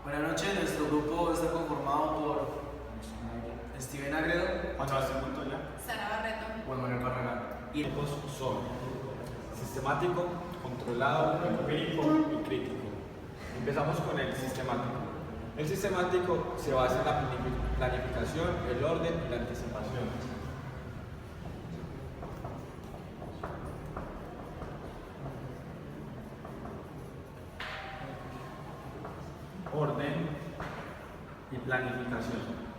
Buenas noches, nuestro grupo está conformado por Steven Agredo, Juan Sebastián Montoya. Sara Barreto. Juan Manuel Barragán. Y tipos son sistemático, controlado, empírico y crítico. Empezamos con el sistemático. El sistemático se basa en la planificación, el orden y la anticipación. Orden y planificación.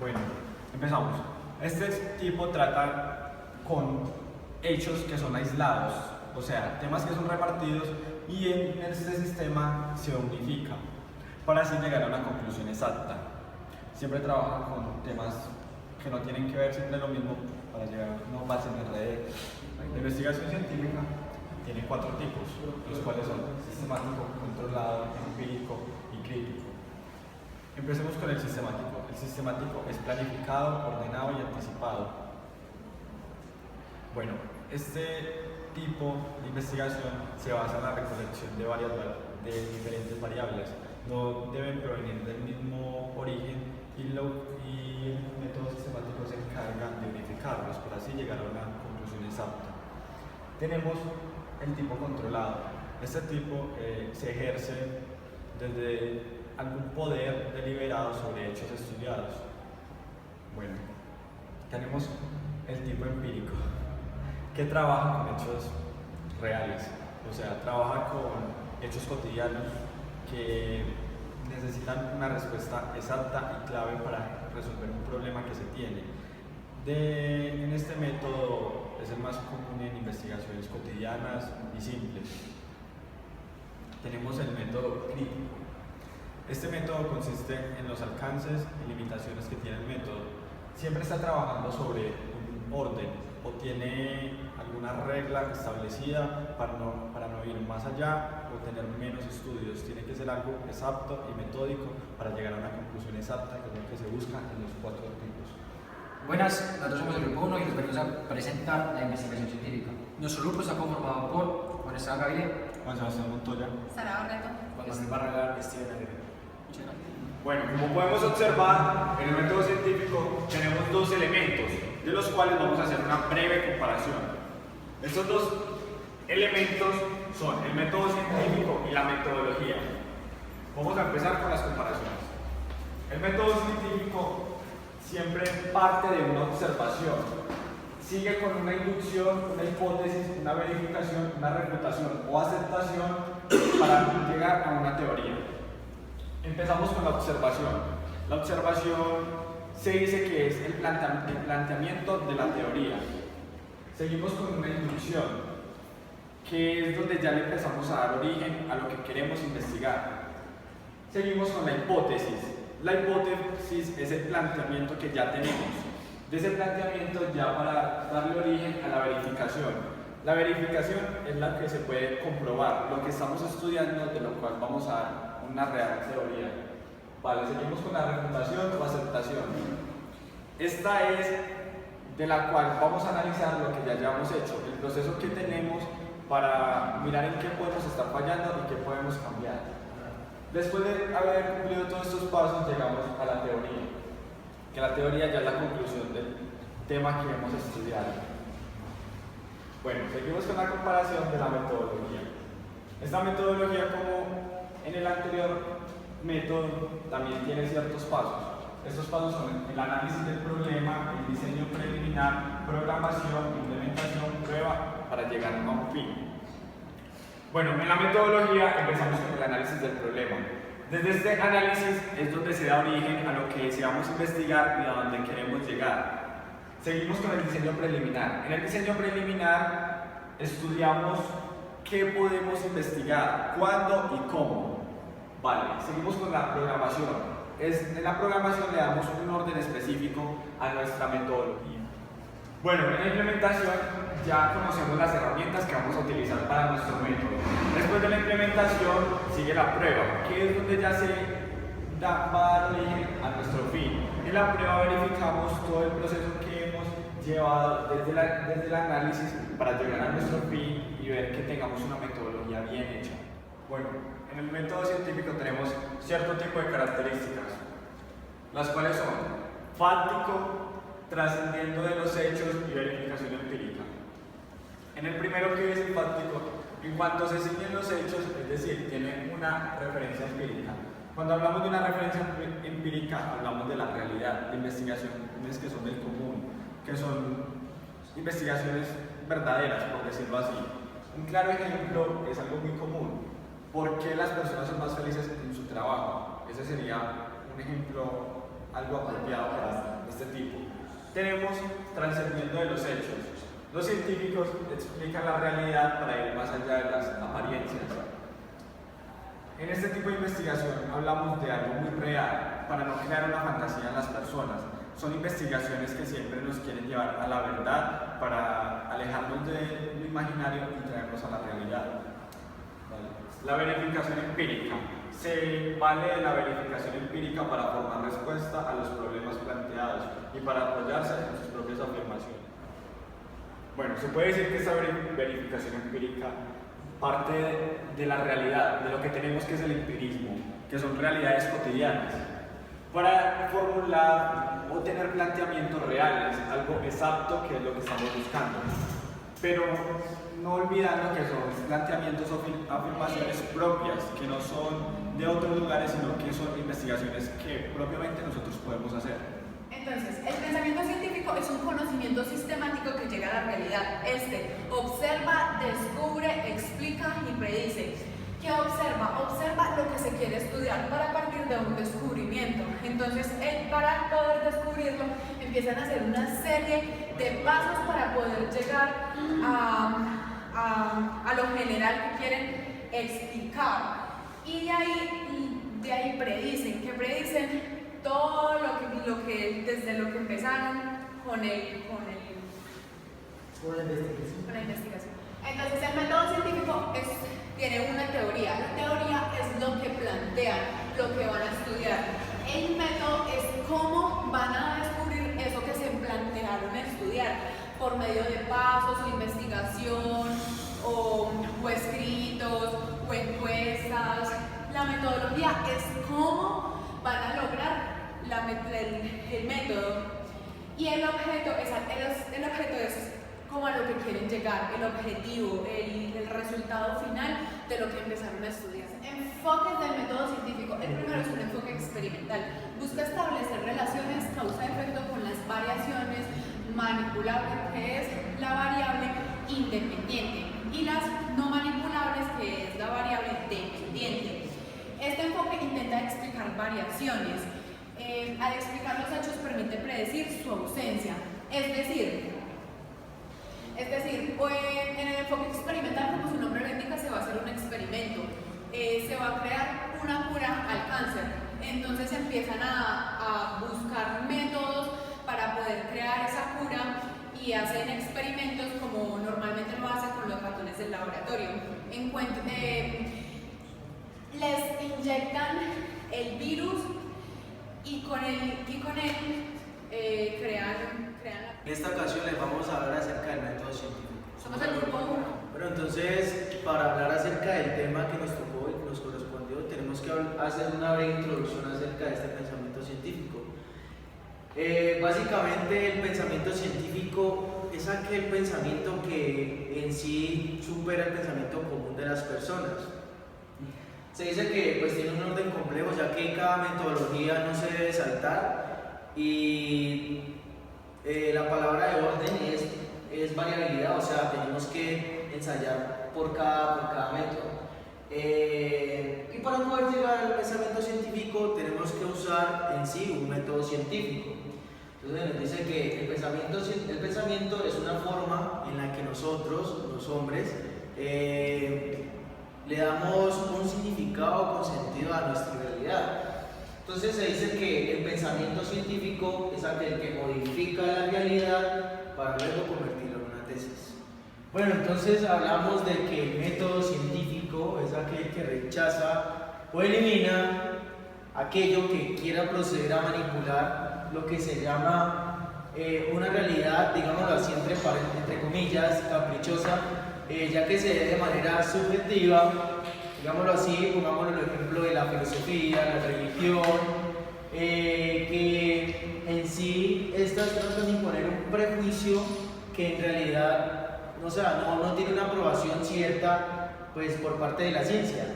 Bueno, empezamos. Este tipo trata con hechos que son aislados, o sea, temas que son repartidos y en este sistema se unifica para así llegar a una conclusión exacta. Siempre trabaja con temas que no tienen que ver siempre lo mismo para llegar a no base en RD. La investigación científica tiene 4 tipos, los cuales son sistemático, controlado, empírico y crítico. Empecemos con el sistemático. El sistemático es planificado, ordenado y anticipado. Bueno, este tipo de investigación se basa en la recolección de diferentes variables. No deben provenir del mismo origen y el método sistemático se encarga de unificarlos para así llegar a una conclusión exacta. Tenemos el tipo controlado. Este tipo se ejerce desde algún poder deliberado sobre hechos estudiados. Bueno, tenemos el tipo empírico, que trabaja con hechos reales, o sea, trabaja con hechos cotidianos que necesitan una respuesta exacta y clave para resolver un problema que se tiene. En este método es el más común en investigaciones cotidianas y simples. Tenemos el método crítico. Este método consiste en los alcances y limitaciones que tiene el método. Siempre está trabajando sobre un orden o tiene alguna regla establecida para no ir más allá o tener menos estudios. Tiene que ser algo exacto y metódico para llegar a una conclusión exacta, que es lo que se busca en los 4 tipos. Buenas, nosotros somos el grupo 1 y les venimos a presentar la investigación científica. Nuestro grupo está conformado por Juan Esteban Gaviria, Juan Sebastián Montoya. Sara Barreto. Juan Manuel Barragán, Steven Agredo. Bueno, como podemos observar, en el método científico tenemos 2 elementos, de los cuales vamos a hacer una breve comparación. Estos 2 elementos son el método científico y la metodología. Vamos a empezar con las comparaciones. El método científico siempre parte de una observación, sigue con una inducción, una hipótesis, una verificación, una refutación o aceptación para llegar a una teoría. Empezamos con la observación. La observación se dice que es el planteamiento de la teoría. Seguimos con una inducción, que es donde ya le empezamos a dar origen a lo que queremos investigar. Seguimos con la hipótesis. La hipótesis es el planteamiento que ya tenemos. De ese planteamiento ya para darle origen a la verificación. La verificación es la que se puede comprobar, lo que estamos estudiando, de lo cual vamos a dar una real teoría. Vale, seguimos con la refutación o aceptación. Esta es de la cual vamos a analizar lo que ya hayamos hecho, el proceso que tenemos para mirar en qué podemos estar fallando y qué podemos cambiar. Después de haber cumplido todos estos pasos, llegamos a la teoría, que la teoría ya es la conclusión del tema que hemos estudiado. Bueno, seguimos con la comparación de la metodología. Esta metodología, como en el anterior método, también tiene ciertos pasos. Estos pasos son el análisis del problema, el diseño preliminar, programación, implementación, prueba, para llegar a un fin. Bueno, en la metodología empezamos con el análisis del problema. Desde este análisis es donde se da origen a lo que deseamos investigar y a dónde queremos llegar. Seguimos con el diseño preliminar. En el diseño preliminar estudiamos qué podemos investigar, cuándo y cómo. Vale, seguimos con la programación. En la programación le damos un orden específico a nuestra metodología. Bueno, en la implementación ya conocemos las herramientas que vamos a utilizar para nuestro método. Después de la implementación sigue la prueba, que es donde ya va a dar origen a nuestro fin. En la prueba verificamos todo el proceso que hemos llevado desde el análisis para llegar a nuestro fin y ver que tengamos una metodología bien hecha. Bueno, en el método científico tenemos cierto tipo de características, las cuales son fáctico, trascendiendo de los hechos y verificación empírica. En el primero, que es el fáctico, en cuanto se siguen los hechos, es decir, tiene una referencia empírica. Cuando hablamos de una referencia empírica, hablamos de la realidad, de investigaciones que son del común, que son investigaciones verdaderas, por decirlo así. Un claro ejemplo es algo muy común. ¿Por qué las personas son más felices en su trabajo? Ese sería un ejemplo algo apropiado para este tipo. Tenemos trascendiendo de los hechos. Los científicos explican la realidad para ir más allá de las apariencias. En este tipo de investigación hablamos de algo muy real, para no crear una fantasía en las personas. Son investigaciones que siempre nos quieren llevar a la verdad, para alejarnos de lo imaginario y traernos a la realidad. La verificación empírica. Se vale de la verificación empírica para formar respuesta a los problemas planteados y para apoyarse en sus propias afirmaciones. Bueno, se puede decir que esta verificación empírica parte de la realidad, de lo que tenemos, que es el empirismo, que son realidades cotidianas, para formular o tener planteamientos reales, algo exacto, que es lo que estamos buscando, pero no olvidando que son planteamientos o afirmaciones propias, que no son de otros lugares, sino que son investigaciones que propiamente nosotros podemos hacer. Entonces, el pensamiento científico es un conocimiento sistemático que llega a la realidad. Este observa, descubre, explica y predice. ¿Qué observa? Observa lo que se quiere estudiar para partir de un descubrimiento. Entonces, para poder descubrirlo, empiezan a hacer una serie de pasos para poder llegar a lo general que quieren explicar. Y de ahí predicen. ¿Qué predicen? Todo desde lo que empezaron con la investigación. Entonces, el método científico tiene una teoría. La teoría es lo que plantean, lo que van a estudiar. El método es cómo van a descubrir eso que se plantearon estudiar, por medio de pasos o investigación o escritos o encuestas. La metodología es cómo van a lograr el método, y el objeto es como a lo que quieren llegar, el objetivo, el resultado final de lo que empezaron a estudiar. Enfoques del método científico. El primero es un enfoque experimental. Busca establecer relaciones causa-efecto con las variaciones manipulables, que es la variable independiente, y las no manipulables, que es la variable dependiente. Este enfoque intenta explicar variaciones. Al explicar los hechos permite predecir su ausencia. Es decir, en el enfoque experimental, como su nombre lo indica, se va a hacer un experimento. Se va a crear una cura al cáncer. Entonces empiezan a buscar métodos para poder crear esa cura y hacen experimentos como normalmente lo hacen con los ratones del laboratorio. Les inyectan el virus y con él crean. En esta ocasión les vamos a hablar acerca del método científico. Somos el grupo 1. Bueno, entonces, para hablar acerca del tema que nos tocó y que nos correspondió, tenemos que hacer una breve introducción acerca de este pensamiento científico. Básicamente, el pensamiento científico es aquel pensamiento que en sí supera el pensamiento común de las personas. Se dice que pues tiene un orden complejo, ya que cada metodología no se debe saltar, y la palabra de orden es variabilidad, o sea, tenemos que ensayar por cada método. Y para poder llegar al pensamiento científico tenemos que usar en sí un método científico. Entonces nos dice que el pensamiento es una forma en la que nosotros, los hombres, le damos un significado con sentido a nuestra realidad. Entonces se dice que el pensamiento científico es aquel que modifica la realidad para luego convertirlo en una tesis. Bueno, entonces hablamos de que el método científico es aquel que rechaza o elimina aquello que quiera proceder a manipular lo que se llama una realidad, digámoslo así, entre comillas, caprichosa, ya que se ve de manera subjetiva, digámoslo así, pongámoslo el ejemplo de la filosofía, la religión, que en sí estas tratan de imponer un prejuicio que en realidad no tiene una aprobación cierta pues, por parte de la ciencia.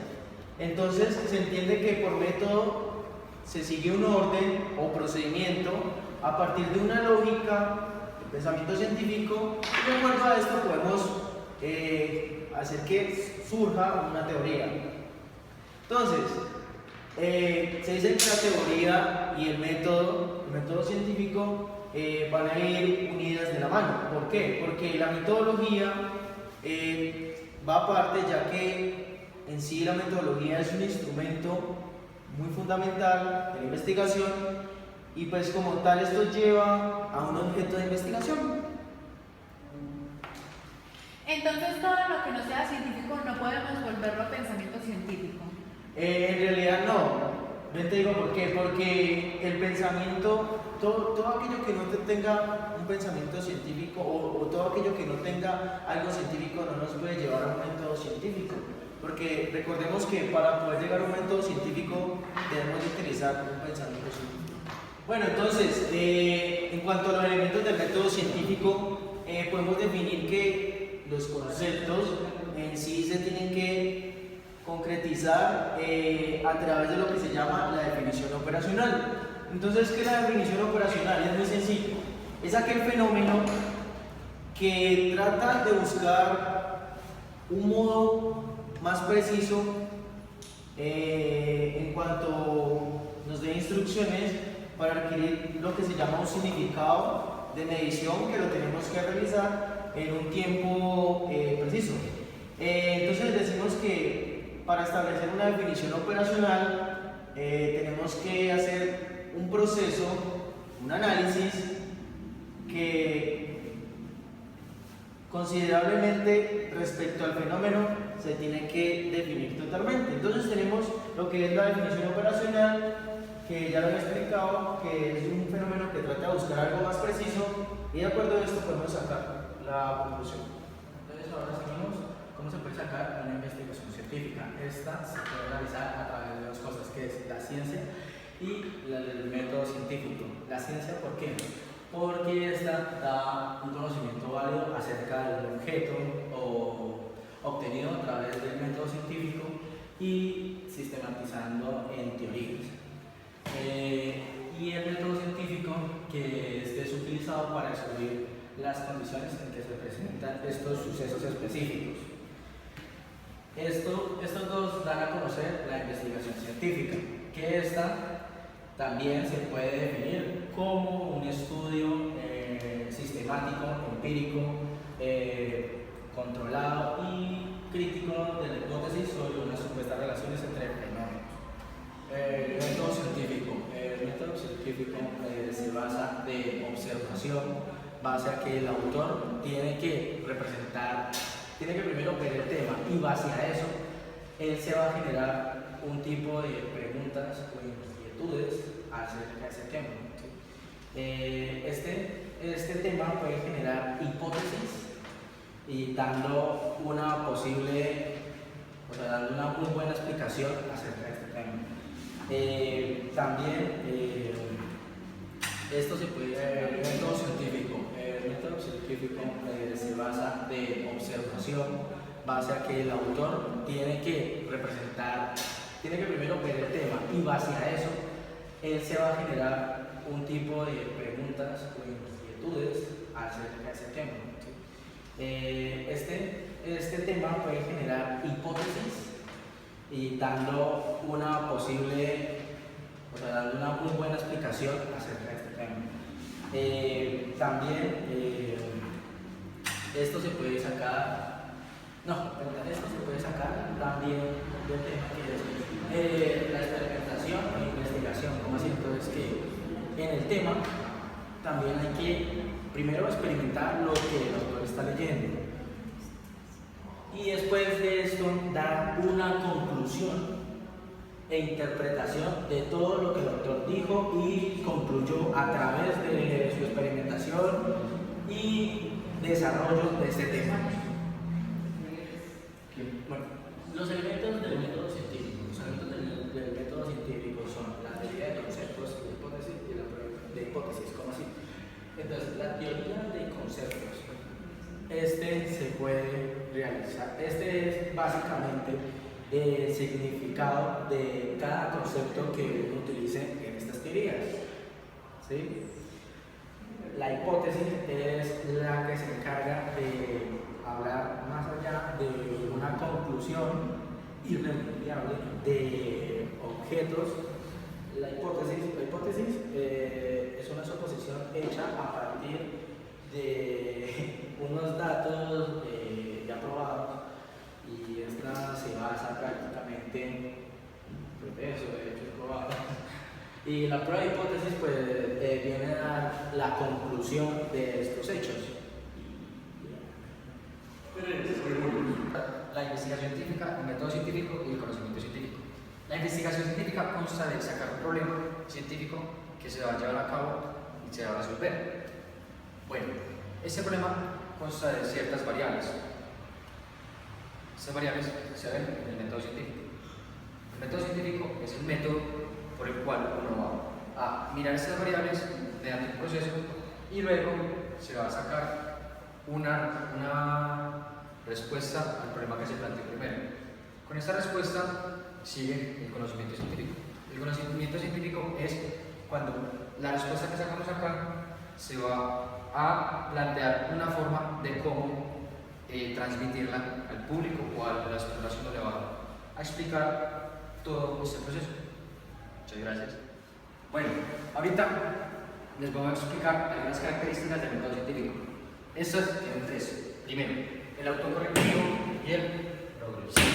Entonces se entiende que por método se sigue un orden o procedimiento a partir de una lógica, el pensamiento científico, y de acuerdo a esto podemos hacer que surja una teoría. Entonces, se dice que la teoría y el método científico van a ir unidas de la mano. ¿Por qué? Porque la metodología va aparte, ya que en sí la metodología es un instrumento muy fundamental de la investigación y pues como tal esto lleva a un objeto de investigación. Entonces todo lo que no sea científico no podemos volverlo pensamiento científico. En realidad no. Yo te digo por qué. Porque el pensamiento, todo aquello que no tenga un pensamiento científico o todo aquello que no tenga algo científico no nos puede llevar a un método científico. Porque recordemos que para poder llegar a un método científico debemos utilizar un pensamiento científico. Bueno, entonces, en cuanto a los elementos del método científico, podemos definir que los conceptos en sí se tienen que concretizar a través de lo que se llama la definición operacional. Entonces, ¿qué es la definición operacional? Es muy sencillo. Es aquel fenómeno que trata de buscar un modo más preciso en cuanto nos dé instrucciones para adquirir lo que se llama un significado de medición que lo tenemos que realizar en un tiempo preciso. Entonces decimos que para establecer una definición operacional tenemos que hacer un proceso, un análisis que considerablemente respecto al fenómeno se tiene que definir totalmente. Entonces tenemos lo que es la definición operacional, que ya lo he explicado, que es un fenómeno que trata de buscar algo más preciso y de acuerdo a esto podemos sacar la conclusión. Entonces ahora seguimos cómo se puede sacar una investigación científica. Esta se puede realizar a través de dos cosas, que es la ciencia y el método científico. La ciencia, ¿por qué? Porque esta da un conocimiento válido acerca del objeto obtenido a través del método científico y sistematizando en teorías. Y el método científico que es utilizado para descubrir las condiciones en que se presentan estos sucesos específicos. Estos dos dan a conocer la investigación científica, que esta también se puede definir como un estudio sistemático, empírico, controlado y crítico de la hipótesis sobre unas supuestas relaciones entre fenómenos. El método científico se basa de observación, base a que el autor tiene que primero ver el tema y base a eso él se va a generar un tipo de preguntas o inquietudes acerca de ese tema. Este tema puede generar hipótesis y dando una muy buena explicación acerca de este tema. También esto se puede el método científico se basa de observación, base a que el autor tiene que primero ver el tema y base a eso él se va a generar un tipo de preguntas o inquietudes acerca de ese tema. Este tema puede generar hipótesis y dando una muy buena explicación acerca de este tema. También esto se puede sacar también del tema que es la experimentación e investigación, como así. Entonces que en el tema también hay que primero experimentar lo que el autor está leyendo y después de esto dar una conclusión e interpretación de todo lo que el autor dijo y concluyó a través de su experimentación y desarrollo de este tema. realizar. Este es básicamente el significado de cada concepto que uno utilice en estas teorías. ¿Sí? La hipótesis es la que se encarga de hablar más allá de una conclusión irremediable de objetos. La hipótesis es una suposición hecha a partir de unos datos ya probados, y esta se basa prácticamente en eso, de hecho es probado. Y la prueba de hipótesis pues viene a dar la conclusión de estos hechos. La investigación científica, el método científico y el conocimiento científico. La investigación científica consta de sacar un problema científico que se va a llevar a cabo y se va a resolver. Bueno, ese problema consta de ciertas variables. Estas variables se ven en el método científico. El método científico es el método por el cual uno va a mirar estas variables mediante un proceso y luego se va a sacar una respuesta al problema que se planteó primero. Con esta respuesta sigue el conocimiento científico. El conocimiento científico es cuando la respuesta que sacamos acá se va a plantear una forma de cómo transmitirla al público o a las personas que uno le va a explicar todo este proceso. Muchas gracias. Bueno, ahorita les voy a explicar algunas características del método científico. Estas tienen tres. Primero, el autocorrectivo y el progresivo.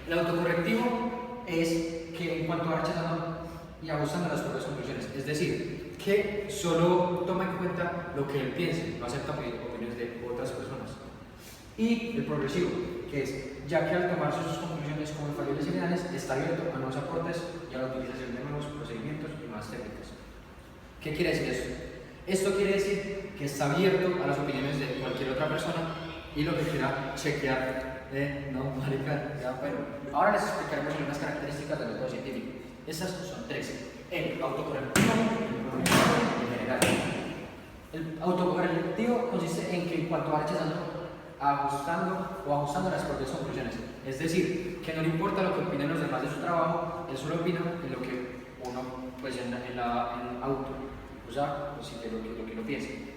El autocorrectivo es que en cuanto va rechazando y abusando de las propias conclusiones, es decir, que solo toma en cuenta lo que él piense, no acepta opiniones de otras personas. Y el progresivo, que es, ya que al tomar sus conclusiones como infalibles y generales, está abierto a nuevos aportes y a la utilización de nuevos procedimientos y nuevas técnicas. ¿Qué quiere decir esto? Esto quiere decir que está abierto a las opiniones de cualquier otra persona y lo que quiera chequear. No, marica, ya, bueno. Ahora les explicaremos algunas características del método científico. Estas son tres: el autocorrectivo, el progresivo y el general. El autocorrectivo consiste en que en cuanto va rechazando, ajustando las propias conclusiones. Es decir, que no le importa lo que opinen los demás de su trabajo, él solo opina en lo que uno, pues en auto, o sea, pues, si lo que lo piense.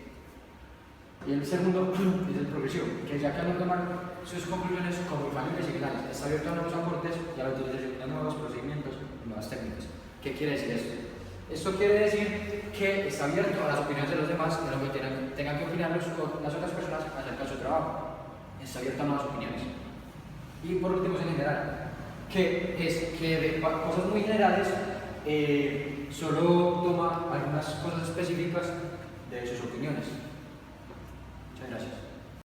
Y el segundo es el progresivo, que ya que al no tomar sus conclusiones como infalibles y finales, está abierto a nuevos aportes y a la utilización de nuevos procedimientos y nuevas técnicas. ¿Qué quiere decir esto? Esto quiere decir que está abierto a las opiniones de los demás, de lo que tengan que opinar las otras personas acerca de su trabajo. Está abierto a nuevas opiniones. Y por último es en general, que es que de cosas muy generales solo toma algunas cosas específicas de sus opiniones. Muchas gracias.